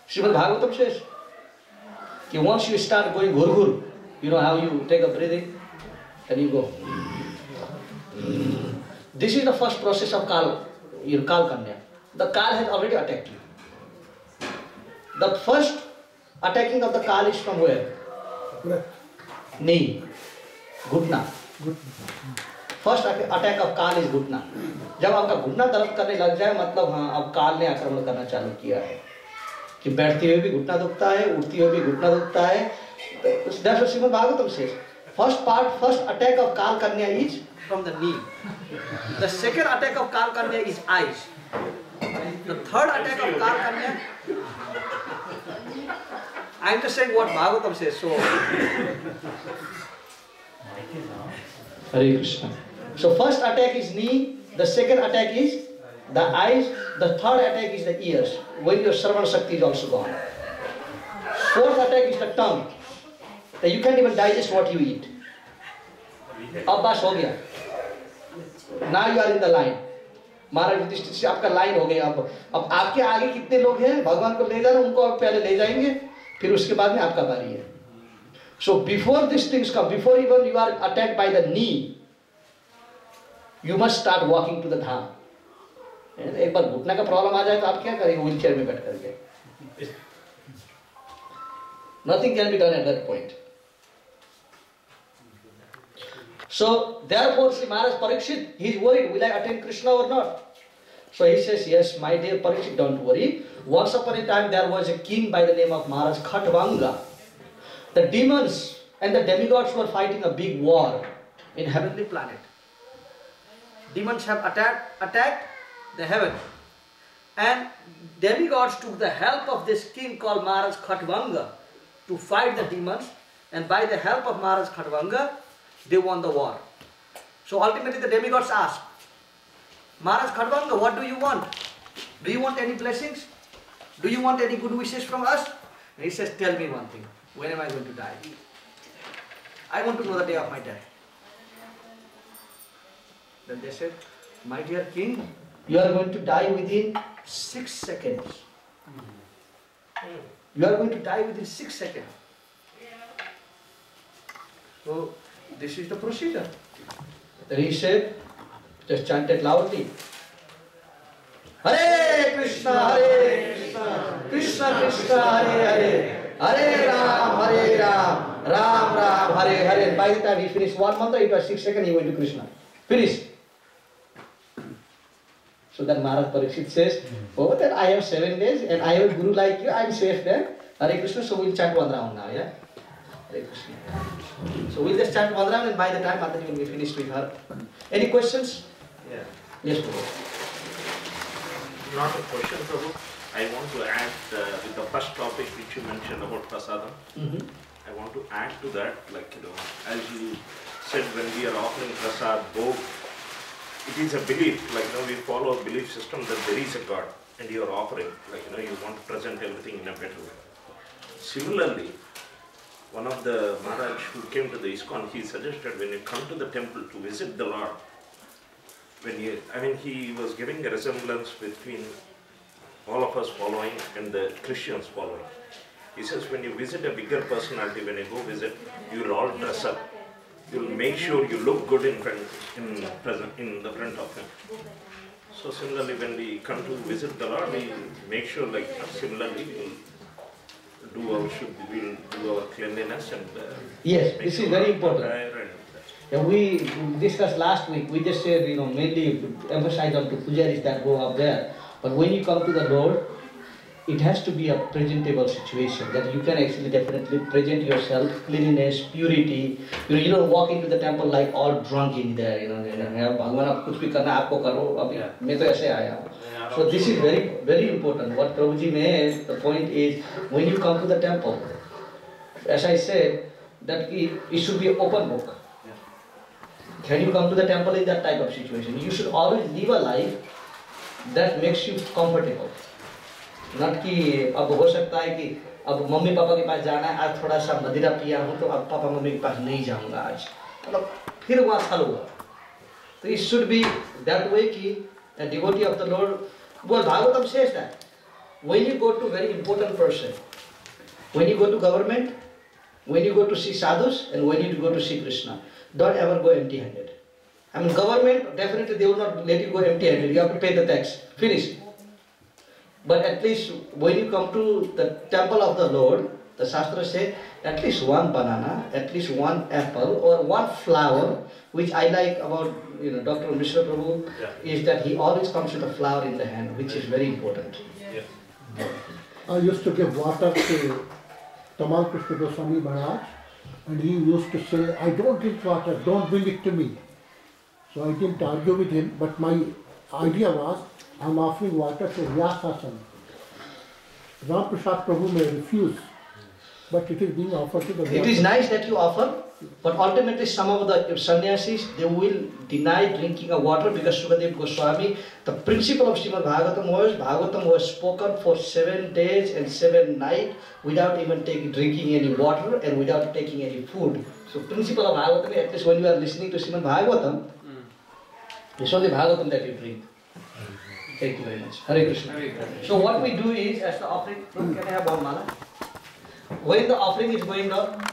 Srimad Bhagavatam says, once you start going ghur, you know how you take a breathing and you go. This is the first process of Kal Kanya. The Kal has already attacked you. The first attacking of the Kal is from where? Knee, घुटना. First attack of Kal is घुटना. जब आपका घुटना दर्द करने लग जाए मतलब हाँ अब काल ने आक्रमण करना चालू किया है कि बैठते हुए भी घुटना दुखता है, उठते हुए भी घुटना दुखता है. That's what Srimad Bhagavatam says. First attack of Kal Kanya is from the knee. The second attack of Kal Kanya is eyes. The third attack of Kal Kanya, I am just saying what Bhagavatam says. So, Hare Krishna. So first attack is knee, the second attack is the eyes, the third attack is the ears, when your Sarvana Shakti is also gone. Fourth attack is the tongue, that you can't even digest what you eat. अब बस हो गया. Now you are in the line. महाराज युधिष्ठिर से आपका line हो गया. अब आपके आगे कितने लोग हैं भगवान को ले जाना, उनको आप पहले ले जाएंगे, फिर उसके बाद में आपका बारी है. So before these things come, before even you are attacked by the knee, you must start walking to the धाम. एक बार घुटने का प्रॉब्लम आ जाए तो आप क्या करेंगे व्हील चेयर में बैठ करके? Nothing can be done at that point. So therefore, Sri Maharaj Parikshit, he is worried, will I attain Krishna or not? So he says, yes, my dear Parikshit, don't worry. Once upon a time there was a king by the name of Maharaj Khatvanga. The demons and the demigods were fighting a big war in heavenly planet. Demons have attacked the heaven. And demigods took the help of this king called Maharaj Khatvanga to fight the demons. And by the help of Maharaj Khatvanga, they won the war. So ultimately the demigods asked, Maharaj Khatvanga, what do you want? Do you want any blessings? Do you want any good wishes from us? And he says, tell me one thing. When am I going to die? I want to know the day of my death. Then they said, my dear king, you are going to die within 6 seconds. You are going to die within 6 seconds. So this is the procedure. Then he said, just chanted loudly, Hare Krishna, Krishna Krishna, Hare Hare, Hare Ram, Ram Ram, Hare Hare. By the time he finished one mantra, it was 6 seconds, he went to Krishna. Finish. So then Maharaj Parikshit says, oh, then I have 7 days and I have a guru like you, I am safe then. Hare Krishna, so we'll chant one round now, yeah? Hare Krishna. So we'll just chant one round and by the time Mataji will be finished with her. Any questions? Yeah. Yes, Prabhu. Not a question, Prabhu. I want to add with the first topic which you mentioned about prasadam. I want to add to that, like, as you said, when we are offering prasad, bhog, it is a belief, like, we follow a belief system that there is a God and you are offering, like, you want to present everything in a better way. Similarly, one of the Maharaj who came to the ISKCON, he suggested when you come to the temple to visit the Lord, he was giving a resemblance between all of us following and the Christians following. He says when you visit a bigger personality, when you go visit, you will all dress up. You will make sure you look good in the front of him. So similarly, when we come to visit the Lord, we make sure, like, similarly, we'll do our cleanliness and yes, this is very important. Yeah, we discussed last week. We just said, mainly emphasize on the pujaris that go up there. But when you come to the Lord, it has to be a presentable situation that you can actually definitely present yourself, cleanliness, purity. You don't walk into the temple like all drunk in there. Bhagwan aap kuch bhi karna aapko karo. Abhi main to aise aaya hu. So this is very, very important. What Prabhuji made, the point is when you come to the temple, as I said, that it should be an open book. Can you come to the temple in that type of situation? You should always live a life that makes you comfortable. Not कि अब हो सकता है कि अब mummy papa के पास जाना है, आज थोड़ा सा मदिरा पिया हूँ तो अब पापा मम्मी के पास नहीं जाऊँगा आज, मतलब फिर वहाँ फल होगा. तो it should be that way कि a devotee of the Lord, well, Bhagavatam says that when you go to very important person, when you go to government, when you go to see sadhus, and when you go to see Krishna, don't ever go empty-handed. I mean, government, definitely they will not let you go empty-handed. You have to pay the tax. Finish. But at least when you come to the temple of the Lord, the Shastras say, at least one banana, at least one apple, or one flower, which I like about Dr. Mishra Prabhu, is that he always comes with a flower in the hand, which is very important. Yeah. I used to give water to Tamal Krishna Goswami Maharaj, and he used to say, I don't drink water, don't bring it to me. So I didn't argue with him, but my idea was, I'm offering water to Vyasasana. Ram Prasad Prabhu may refuse, but it is being offered to the Vyasasana. It is nice that you offer, but ultimately some of the sannyasis, they will deny drinking of water because Sukadeva Goswami, the principle of Srimad Bhagavatam was spoken for 7 days and 7 nights without even drinking any water and without taking any food. So principle of Bhagavatam, at least when you are listening to Srimad Bhagavatam, it's only Bhagavatam that you drink. Thank you very much. Hare Krishna. So what we do is, as the offering, can I have one mala? When the offering is going on,